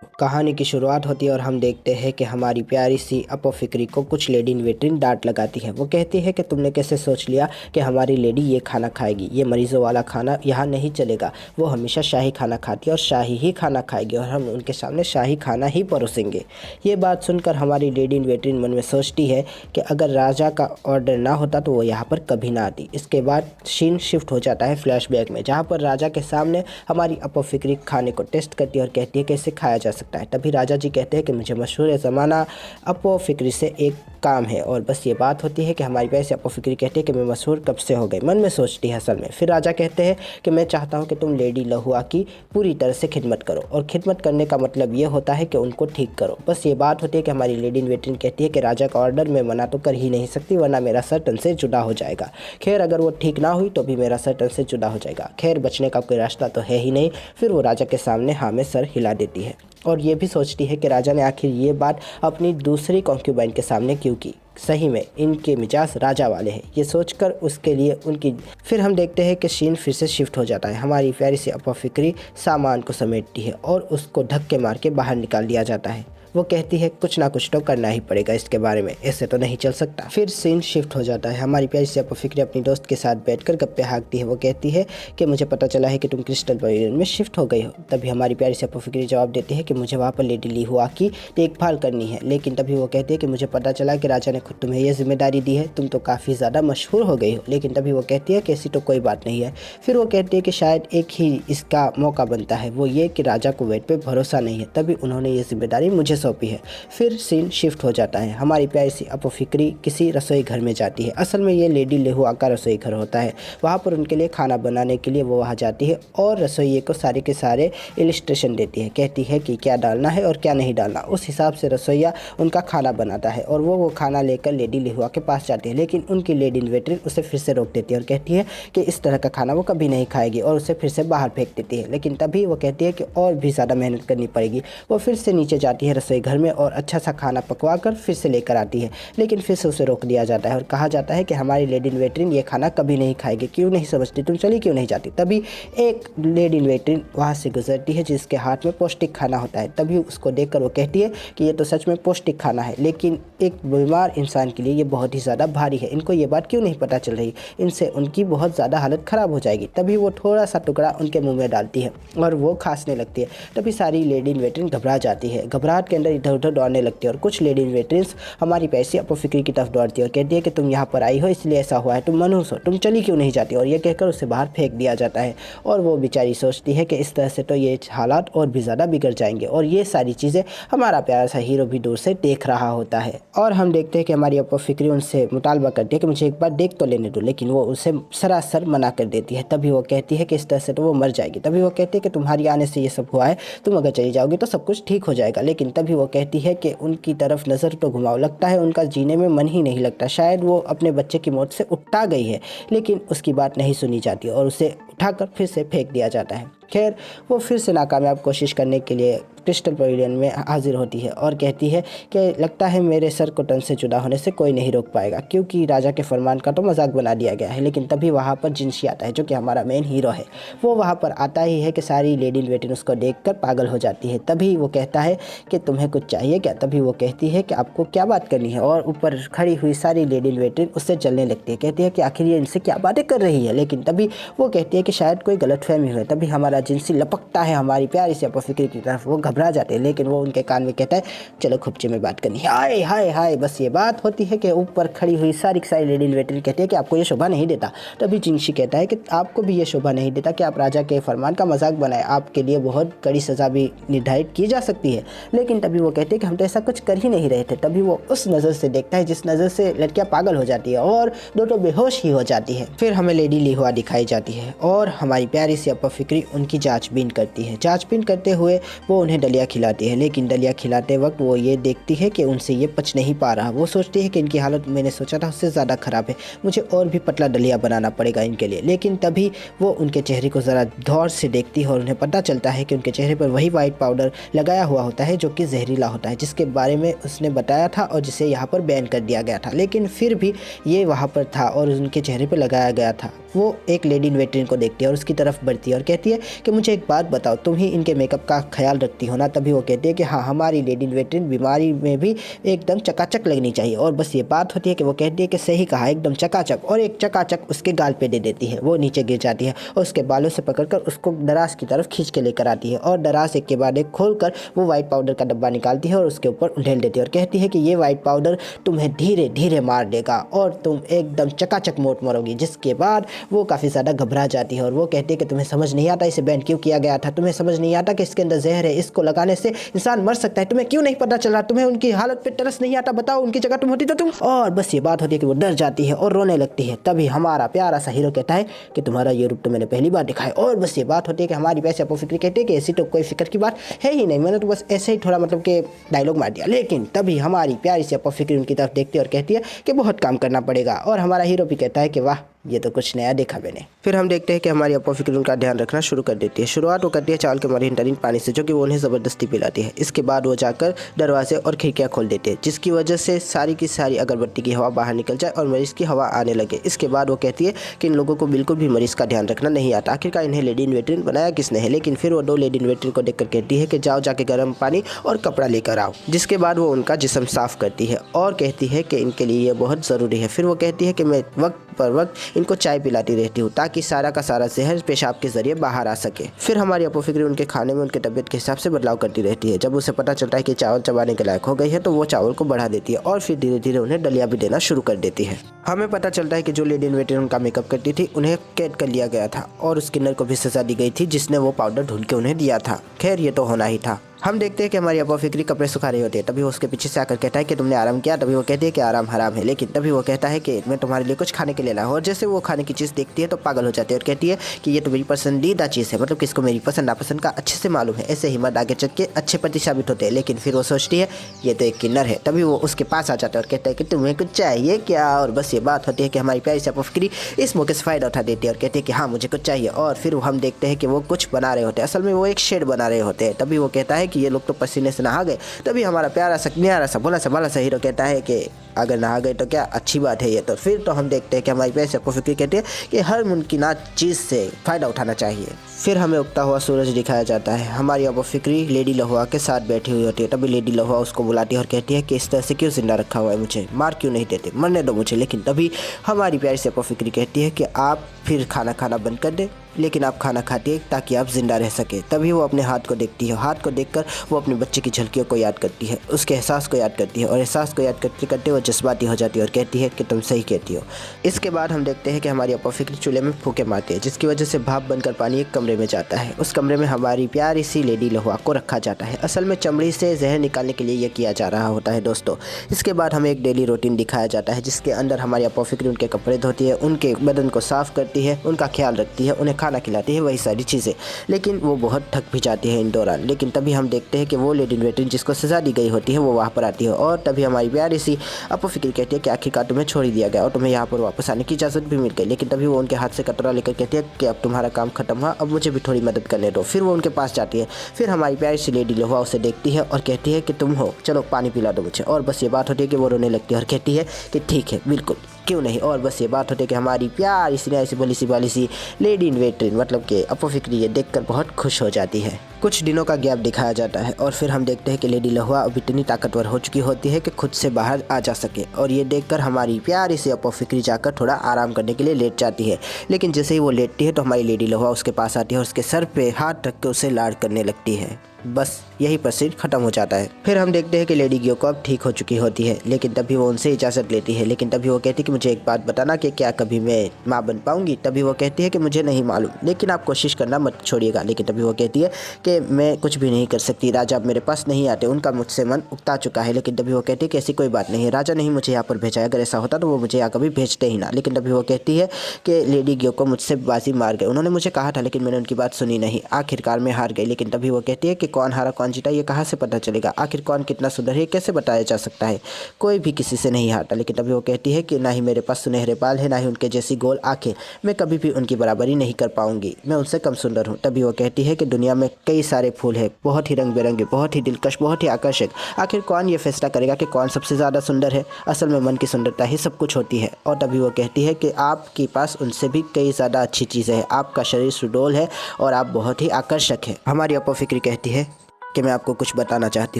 कहानी की शुरुआत होती है और हम देखते हैं कि हमारी प्यारी सी अपोफिक्री को कुछ लेडी इन वेटिंग डांट लगाती है। वो कहती है कि तुमने कैसे सोच लिया कि हमारी लेडी ये खाना खाएगी, ये मरीज़ों वाला खाना यहाँ नहीं चलेगा। वो हमेशा शाही खाना खाती है और शाही ही खाना खाएगी और हम उनके सामने शाही खाना ही परोसेंगे। ये बात सुनकर हमारी लेडी इन वेटिंग मन में सोचती है कि अगर राजा का ऑर्डर ना होता तो वो यहाँ पर कभी ना आती। इसके बाद सीन शिफ्ट हो जाता है फ्लैशबैक में, जहाँ पर राजा के सामने हमारी अपोफिक्री खाने को टेस्ट करती है और कहती है कि इसे खाया जा सकता है। तभी राजा जी कहते हैं कि मुझे मशहूर ज़माना अपोफिक्री से एक काम है। और बस ये बात होती है कि हमारी पैसे अपोफिक्री कहती है कि मैं मशहूर कब से हो गई, मन में सोचती है असल में। फिर राजा कहते हैं कि मैं चाहता हूँ कि तुम लेडी लहुआ की पूरी तरह से खिदमत करो, और खिदमत करने का मतलब ये होता है कि उनको ठीक करो। बस ये बात होती है कि हमारी लेडी इन वेटिंग कहती है कि राजा का ऑर्डर मैं मना तो कर ही नहीं सकती, वरना मेरा सर तन से जुदा हो जाएगा। खैर अगर वो ठीक ना हुई तो भी मेरा सर तन से जुदा हो जाएगा। खैर बचने का कोई रास्ता तो है ही नहीं। फिर वो राजा के सामने हाँ में सर हिला देती है और ये भी सोचती है कि राजा ने आखिर ये बात अपनी दूसरी कॉन्क्यूबाइन के सामने क्यों की। सही में इनके मिजाज राजा वाले हैं, ये सोचकर उसके लिए उनकी। फिर हम देखते हैं कि सीन फिर से शिफ्ट हो जाता है। हमारी प्यारी सी अपोफिक्री सामान को समेटती है और उसको धक्के मार के बाहर निकाल दिया जाता है। वो कहती है कुछ ना कुछ तो करना ही पड़ेगा इसके बारे में, ऐसे तो नहीं चल सकता। फिर सीन शिफ्ट हो जाता है। हमारी प्यारी सी अपोफिक्री अपनी दोस्त के साथ बैठकर गप्पे हाँकती है। वो कहती है कि मुझे पता चला है कि तुम क्रिस्टल पवेलियन में शिफ्ट हो गई हो। तभी हमारी प्यारी सी अपोफिक्री जवाब देती है कि मुझे वहाँ पर लेडी लिहुआ की देखभाल करनी है। लेकिन तभी वो कहती है कि मुझे पता चला कि राजा ने खुद तुम्हें यह जिम्मेदारी दी है, तुम तो काफ़ी ज़्यादा मशहूर हो गई हो। लेकिन तभी वो कहती है कि ऐसी तो कोई बात नहीं है। फिर वो कहती है कि शायद एक ही इसका मौका बनता है, वो ये कि राजा को वेट पे भरोसा नहीं है, तभी उन्होंने ये जिम्मेदारी मुझे सौंपी है। फिर सीन शिफ्ट हो जाता है। हमारी प्यारी सी अपोफिक्री किसी रसोई घर में जाती है। असल में ये लेडी लिहुआ का रसोई घर होता है। वहाँ पर उनके लिए खाना बनाने के लिए वो वहाँ जाती है और रसोइये को सारे के सारे इलस्ट्रेशन देती है। कहती है कि क्या डालना है और क्या नहीं डालना। उस हिसाब से रसोइया उनका खाना बनाता है और वो खाना लेकर लेडी लिहुआ के पास जाती है। लेकिन उनकी लेडी इन वेटिंग उसे फिर से रोक देती है और कहती है कि इस तरह का खाना वो कभी नहीं खाएगी और उसे फिर से बाहर फेंक देती है। लेकिन तभी वो कहती है कि और भी ज़्यादा मेहनत करनी पड़ेगी। वो फिर से नीचे जाती है रसोई घर में और अच्छा सा खाना पकवा कर फिर से लेकर आती है। लेकिन फिर से उसे रोक दिया जाता है और कहा जाता है कि हमारी लेडी इन वेटिंग ये खाना कभी नहीं खाएगी, क्यों नहीं समझती तुम, चली क्यों नहीं जाती। तभी एक लेडी इन वेटिंग वहाँ से गुजरती है जिसके हाथ में पौष्टिक खाना होता है। तभी उसको देखकर वो कहती है कि ये तो सच में पौष्टिक खाना है, लेकिन एक बीमार इंसान के लिए ये बहुत ही ज़्यादा भारी है। इनको ये बात क्यों नहीं पता चल रही, इनसे उनकी बहुत ज़्यादा हालत ख़राब हो जाएगी। तभी वो थोड़ा सा टुकड़ा उनके मुँह में डालती है और वो खांसने लगती है। तभी सारी लेडी इन वेटिंग घबरा जाती है, घबराहट के अंदर इधर उधर दौड़ने लगती है और कुछ लेडी इन वेटिंग्स हमारी पैसी अपोफिक्री की तरफ दौड़ती है और कहती है कि तुम यहाँ पर आई हो इसलिए ऐसा हुआ है, तुम मनहूस हो, तुम चली क्यों नहीं जाती। और ये कहकर उसे बाहर फेंक दिया जाता है और वो बेचारी सोचती है कि इस तरह से तो ये हालात और भी ज़्यादा बिगड़ जाएंगे। और ये सारी चीज़ें हमारा प्यारा सा हीरो भी दूर से देख रहा होता है और हम देखते हैं कि हमारी अपोफिक्री उनसे मुतालबा करती है कि मुझे एक बार देख तो लेने दो, लेकिन वो उसे सरासर मना कर देती है। तभी वो कहती है कि इस तरह से तो वो मर जाएगी। तभी वो कहती है कि तुम्हारी आने से ये सब हुआ है, तुम अगर चली जाओगी तो सब कुछ ठीक हो जाएगा। लेकिन तभी वो कहती है कि उनकी तरफ नज़र तो घुमाओ, लगता है उनका जीने में मन ही नहीं लगता, शायद वो अपने बच्चे की मौत से उकता गई है। लेकिन उसकी बात नहीं सुनी जाती और उसे उठाकर फिर से फेंक दिया जाता है। खैर वो फिर से नाकामयाब कोशिश करने के लिए क्रिस्टल पवेलियन में हाजिर होती है और कहती है कि लगता है मेरे सर को तन से जुदा होने से कोई नहीं रोक पाएगा, क्योंकि राजा के फरमान का तो मजाक बना दिया गया है। लेकिन तभी वहाँ पर जिनसी आता है जो कि हमारा मेन हीरो है। वो वहाँ पर आता ही है कि सारी लेडी इन वेटिंग उसको देखकर पागल हो जाती है। तभी वो कहता है कि तुम्हें कुछ चाहिए क्या। तभी वो कहती है कि आपको क्या बात करनी है और ऊपर खड़ी हुई सारी लेडी इन वेटिंग उससे जलने लगती है। कहती है कि आखिर ये इनसे क्या बातें कर रही है। लेकिन तभी वो कहती है कि शायद कोई गलतफहमी हुई। तभी हमारा जिनसी लपकता है हमारी प्यारी सी अपोफिक्री की तरफ। वो घबरा जाते हैं, लेकिन वो उनके कान में कहता है चलो खुपचे में बात करनी है। हाय हाय हाय, बस ये बात होती है कि ऊपर खड़ी हुई सारी लेडी इन वेटिंग कहती है कि आपको ये शोभा नहीं देता। तभी जिनसी कहता है कि आपको भी ये शोभा नहीं देता कि आप राजा के फरमान का मजाक बनाए, आपके लिए बहुत कड़ी सज़ा भी निर्धारित की जा सकती है। लेकिन तभी वो कहते हैं कि हम तो ऐसा कुछ कर ही नहीं रहे थे। तभी वो उस नज़र से देखता है जिस नज़र से लड़कियाँ पागल हो जाती है और दोनों बेहोश ही हो जाती है। फिर हमें लेडी लिहुआ दिखाई जाती है और हमारी प्यारी सी अपोफिक्री उनकी जांचबीन करती है। जांचबीन करते हुए वो उन्हें दलिया खिलाती है, लेकिन दलिया खिलाते वक्त वो ये देखती है कि उनसे ये पच नहीं पा रहा। वो सोचती है कि इनकी हालत मैंने सोचा था उससे ज़्यादा ख़राब है, मुझे और भी पतला दलिया बनाना पड़ेगा इनके लिए। लेकिन तभी वो उनके चेहरे को ज़रा गौर से देखती है और उन्हें पता चलता है कि उनके चेहरे पर वही वाइट पाउडर लगाया हुआ होता है जो कि जहरीला होता है, जिसके बारे में उसने बताया था और जिसे यहाँ पर बैन कर दिया गया था। लेकिन फिर भी ये वहाँ पर था और उनके चेहरे पर लगाया गया था। वो एक लेडी इन वेटिंग को देखती है और उसकी तरफ बढ़ती है और कहती है कि मुझे एक बात बताओ, तुम ही इनके मेकअप का ख्याल रखती हो ना? तभी वो कहती है कि हाँ, हमारी लेडी इन वेटिंग बीमारी में भी एकदम चकाचक लगनी चाहिए। और बस ये बात होती है कि वो कहती है कि सही कहा, एकदम चकाचक, और एक चकाचक उसके गाल पे दे देती है। वो नीचे गिर जाती है और उसके बालों से पकड़कर उसको दराज की तरफ खींच के लेकर आती है और दराज एक के बाद एक खोलकर वो व्हाइट पाउडर का डब्बा निकालती है और उसके ऊपर उंडेल देती है और कहती है कि ये व्हाइट पाउडर तुम्हें धीरे धीरे मार देगा और तुम एकदम चकाचक मोट मरोगी। जिसके बाद वो काफ़ी ज़्यादा घबरा जाती है और वो कहती है कि तुम्हें समझ नहीं आता इसे बैन क्यों किया गया था, तुम्हें समझ नहीं आता कि इसके अंदर जहर है, इसको लगाने से इंसान मर सकता है, तुम्हें क्यों नहीं पता चला, तुम्हें उनकी हालत पे तरस नहीं आता, बताओ उनकी जगह तुम होती तो तुम। और बस ये बात होती है कि वो डर जाती है और रोने लगती है। तभी हमारा प्यारा सा हीरो कहता है कि तुम्हारा ये रूप तो मैंने पहली बार देखा है। और बस ये बात होती है कि हमारी वैसे अपोफिक्री कहती है कि ऐसी तो कोई फिक्र की बात है ही नहीं, मैंने तो बस ऐसे ही थोड़ा मतलब कि डायलॉग मार दिया। लेकिन तभी हमारी प्यारी सी अपोफिक्री उनकी तरफ देखती है और कहती है कि बहुत काम करना पड़ेगा। और हमारा हीरो भी कहता है कि वाह, ये तो कुछ नया देखा मैंने। फिर हम देखते हैं कि हमारी अपोफिक्री उनका ध्यान रखना शुरू कर देती है। शुरुआत वो करती है चावल के मरीन टरीन पानी से, जो कि वो उन्हें ज़बरदस्ती पिलाती है। इसके बाद वो जाकर दरवाजे और खिड़कियाँ खोल देते हैं, जिसकी वजह से सारी की सारी अगरबत्ती की हवा बाहर निकल जाए और मरीज़ की हवा आने लगे। इसके बाद वो कहती है कि इन लोगों को बिल्कुल भी मरीज़ का ध्यान रखना नहीं आता, आखिरकार इन्हें लेडी इन वेटिंग बनाया किसने है। लेकिन फिर वो 2 लेडी इन वेटिंग को देखकर कहती है कि जाओ जाके गर्म पानी और कपड़ा लेकर आओ। जिसके बाद वो उनका जिस्म साफ करती है और कहती है कि इनके लिए ये बहुत ज़रूरी है। फिर वो कहती है कि मैं वक्त पर वक्त इनको चाय पिलाती रहती हूँ ताकि सारा का सारा जहर पेशाब के जरिए बाहर आ सके। फिर हमारी अपोफिक्री उनके खाने में उनके तबियत के हिसाब से बदलाव करती रहती है। जब उसे पता चलता है कि चावल चबाने के लायक हो गई है तो वो चावल को बढ़ा देती है और फिर धीरे धीरे उन्हें दलिया भी देना शुरू कर देती है। हमें पता चलता है कि जो लेडी इन वेटिंग उनका मेकअप करती थी उन्हें कैद कर लिया गया था और उस किन्नर को भी सजा दी गई थी जिसने वो पाउडर ढूंढ के उन्हें दिया था। खैर, ये तो होना ही था। हम देखते हैं कि हमारी अपोफिक्री कपड़े सुखा रही होती है। तभी वो उसके पीछे से आकर कहता है कि तुमने आराम किया। तभी वो कहती है कि आराम हराम है। लेकिन तभी वो कहता है कि मैं तुम्हारे लिए कुछ खाने के लिए लाया हूं। और जैसे वो खाने की चीज़ देखती है तो पागल हो जाती है और कहती है कि ये तो मेरी पसंदीदा चीज़ है, मतलब किसको मेरी पसंद नापसंद का अच्छे से मालूम है। ऐसे ही मर्द आगे चल के अच्छे पति साबित होते हैं। लेकिन फिर वो सोचती है ये तो एक किन्नर है। तभी वो उसके पास आ जाता है और कहता है कि तुम्हें कुछ चाहिए क्या। और बस ये बात होती है कि हमारी प्यारी सी अपोफिक्री इस मौके से फ़ायदा उठा देती है और कहती है कि हाँ, मुझे कुछ चाहिए। और फिर हम देखते हैं कि वो कुछ बना रहे होते हैं, असल में वो एक शेड बना रहे होते हैं। तभी वो कहता है कि ये लोग तो पसीने से नहा गए। तभी हमारा प्यारा सा न्यारा सा भोला सा बाला सा हीरो कहता है कि अगर नहा गए तो क्या अच्छी बात है ये तो। फिर तो हम देखते हैं कि हमारी प्यारी सी अपोफिक्री कहती है कि हर मुमकिन चीज़ से फ़ायदा उठाना चाहिए। फिर हमें उगता हुआ सूरज दिखाया जाता है। हमारी अपोफिक्री लेडी लहुआ के साथ बैठी हुई होती है। तभी लेडी लहुआ उसको बुलाती है और कहती है कि इस तरह से क्यों जिंदा रखा हुआ है, मुझे मार क्यों नहीं देते, मरने दो मुझे। लेकिन तभी हमारी प्यारी सी अपोफिक्री कहती है कि आप फिर खाना खाना बंद कर दें, लेकिन आप खाना खाती है ताकि आप जिंदा रह सके। तभी वो अपने हाथ को देखती है। हाथ को देखकर वो अपने बच्चे की झलकियों को याद करती है, उसके एहसास को याद करती है और एहसास को याद करते करते वो जज्बाती हो जाती है और कहती है कि तुम सही कहती हो। इसके बाद हम देखते हैं कि हमारी अपोफिक्री चूल्हे में फूके मारती है, जिसकी वजह से भाप बनकर पानी एक कमरे में जाता है। उस कमरे में हमारी प्यारी सी लेडी लहुआ को रखा जाता है। असल में चमड़ी से जहर निकालने के लिए यह किया जा रहा होता है दोस्तों। इसके बाद हमें एक डेली रूटीन दिखाया जाता है, जिसके अंदर हमारी अपोफिक्री उनके कपड़े धोती है, उनके बदन को साफ करती है, उनका ख्याल रखती है, उन्हें खाना खिलाती है, वही सारी चीज़ें। लेकिन वो बहुत थक भी जाती है इन दौरान। लेकिन तभी हम देखते हैं कि वो लेडी इन वेटिंग जिसको सजा दी गई होती है वो वहाँ पर आती है और तभी हमारी प्यारी सी अपोफिक्री कहती है कि आखिरकार तुम्हें छोड़ ही दिया गया और तुम्हें यहाँ पर वापस आने की इजाज़त भी मिल गई। लेकिन तभी वो उनके हाथ से कटोरा लेकर कहती है कि अब तुम्हारा काम खत्म हुआ, अब मुझे भी थोड़ी मदद करने दो। फिर वो उनके पास जाती है। फिर हमारी प्यारी सी लेडी लहुआ उसे देखती है और कहती है कि तुम हो, चलो पानी पिला दो मुझे। और बस ये बात होती है कि वो रोने लगती है और कहती है कि ठीक है, बिल्कुल, क्यों नहीं। और बस ये बात होती है कि हमारी प्यारी सी ऐसी भली सी बाली सी लेडी इन वेटिंग मतलब कि अपोफिक्री ये देखकर बहुत खुश हो जाती है। कुछ दिनों का गैप दिखाया जाता है और फिर हम देखते हैं कि लेडी लहुआ अब इतनी ताकतवर हो चुकी होती है कि खुद से बाहर आ जा सके। और ये देखकर हमारी प्यारी सी अपोफिक्री जाकर थोड़ा आराम करने के लिए लेट जाती है। लेकिन जैसे ही वो लेटती है तो हमारी लेडी लहुआ उसके पास आती है और उसके सर पे हाथ रख के उसे लाड करने लगती है। बस यही पर सीन खत्म हो जाता है। फिर हम देखते हैं कि लेडी ग्योको अब ठीक हो चुकी होती है। लेकिन तभी वो उनसे इजाज़त लेती है। लेकिन तभी वो कहती है कि मुझे एक बात बताना कि क्या कभी मैं माँ बन पाऊंगी। तभी वो कहती है कि मुझे नहीं मालूम, लेकिन आप कोशिश करना मत छोड़िएगा। लेकिन तभी वो कहती है कि मैं कुछ भी नहीं कर सकती, राजा अब मेरे पास नहीं आते, उनका मुझसे मन उकता चुका है। लेकिन तभी वो कहती है कि ऐसी कोई बात नहीं है, राजा नहीं मुझे यहाँ पर भेजा है, अगर ऐसा होता तो वो मुझे यहाँ कभी भेजते ही ना। लेकिन तभी वो कहती है कि लेडी ग्योको मुझसे बाजी मार गए, उन्होंने मुझे कहा था लेकिन मैंने उनकी बात सुनी नहीं, आखिरकार मैं हार गई। लेकिन तभी वो कहती है कि कौन हारा कौन जीता ये कहाँ से पता चलेगा, आखिर कौन कितना सुंदर है कैसे बताया जा सकता है, कोई भी किसी से नहीं हारता। लेकिन तभी वो कहती है कि ना ही मेरे पास सुनहरे बाल है, ना ही उनके जैसी गोल आंखें, मैं कभी भी उनकी बराबरी नहीं कर पाऊंगी, मैं उनसे कम सुंदर हूँ। तभी वो कहती है कि दुनिया में कई कई सारे फूल हैं, बहुत ही रंग बिरंगे, बहुत ही दिलकश, बहुत ही आकर्षक। आखिर कौन ये फैसला करेगा कि कौन सबसे ज़्यादा सुंदर है? असल में मन की सुंदरता ही सब कुछ होती है। और तभी वो कहती है कि आपके पास उनसे भी कई ज़्यादा अच्छी चीज़ें हैं, आपका शरीर सुडौल है और आप बहुत ही आकर्षक है। हमारी अपोफिक्री कहती है कि मैं आपको कुछ बताना चाहती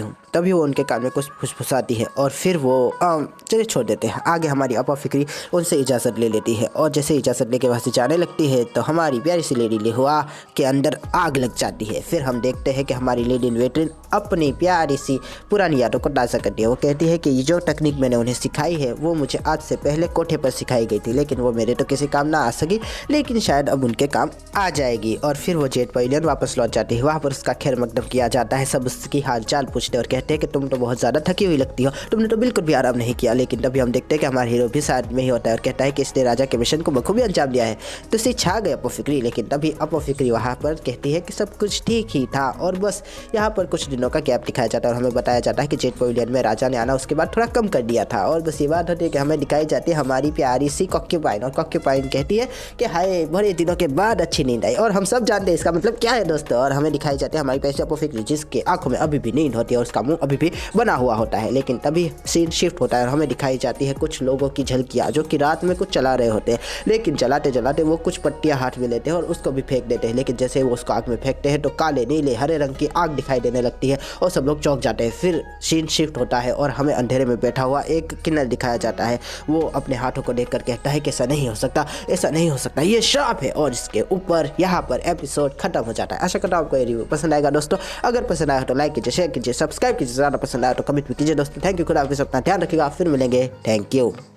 हूँ। तभी वो उनके कान में कुछ फुसफुसाती है और फिर वो चलिए छोड़ देते हैं। आगे हमारी अपोफिक्री उनसे इजाज़त ले लेती है और जैसे इजाज़त लेके वहाँ से जाने लगती है तो हमारी प्यारी सी लेडी लिहुआ के अंदर आग लग जाती है। फिर हम देखते हैं कि हमारी लेडी इन वेटिंग अपनी प्यारी सी पुरानी यादों को ताज़ा करती है। वो कहती है कि ये जो टेक्निक मैंने उन्हें सिखाई है वो मुझे आज से पहले कोठे पर सिखाई गई थी, लेकिन वो मेरे तो किसी काम ना आ सकी, लेकिन शायद अब उनके काम आ जाएगी। और फिर वो जेट पवेलियन वापस लौट जाती है। वहाँ पर उसका खैर मकदम किया जाता है। सब उसकी हाल चाल पूछते और कहते हैं कि तुम तो बहुत ज़्यादा थकी हुई लगती हो, तुमने तो बिल्कुल भी आराम नहीं किया। लेकिन तभी हम देखते हैं कि हमारा हीरो भी साथ में ही होता है और कहता है कि इसने राजा के मिशन को बखूबी अंजाम दिया है। तो इसे छा गए अपोफिक्री। लेकिन तभी अपोफिक्री वहाँ पर कहती है कि सब कुछ ठीक ही था और बस यहाँ पर कुछ दिनों का गैप दिखाया जाता है और हमें बताया जाता है कि जेट पवेलियन में राजा ने आना उसके बाद थोड़ा कम कर दिया था। और बस ये बात होती है कि हमें दिखाई जाती है हमारी प्यारी सी कॉक्यूपाइन, और कॉक्यूपाइन कहती है कि हाय बड़े दिनों के बाद अच्छी नींद आई। और हम सब जानते हैं इसका मतलब क्या है दोस्तों। और हमें दिखाई जाती है हमारी पैसे अपोफिक्री जिसके आंखों में अभी भी नींद होती है और उसका मुंह अभी भी बना हुआ होता है। लेकिन तभी सीन शिफ्ट होता है और हमें दिखाई जाती है कुछ लोगों की झलकियाँ जो कि रात में कुछ चला रहे होते हैं, लेकिन चलाते चलाते वो कुछ पट्टियाँ हाथ में लेते हैं और उसको भी फेंक देते हैं। लेकिन जैसे वो उसको आग में फेंकते हैं तो काले नीले हरे रंग की आग दिखाई देने लगती है और सब लोग चौंक जाते हैं। फिर सीन शिफ्ट होता है और हमें अंधेरे में बैठा हुआ एक किन्नर दिखाया जाता है। वो अपने हाथों को देखकर कहता है कि ऐसा नहीं हो सकता, ऐसा नहीं हो सकता, ये श्राप है। और इसके ऊपर यहाँ पर एपिसोड खत्म हो जाता है। आशा करता हूँ आपको ये रिव्यू पसंद आएगा दोस्तों। अगर पसंद आया तो लाइक कीजिए, शेयर कीजिए, सब्सक्राइब कीजिए। ज़्यादा पसंद आया तो कमेंट भी कीजिए दोस्तों। थैंक यू, खुदा हाफिज़, अपना ध्यान रखिएगा। फिर मिलेंगे। Thank you.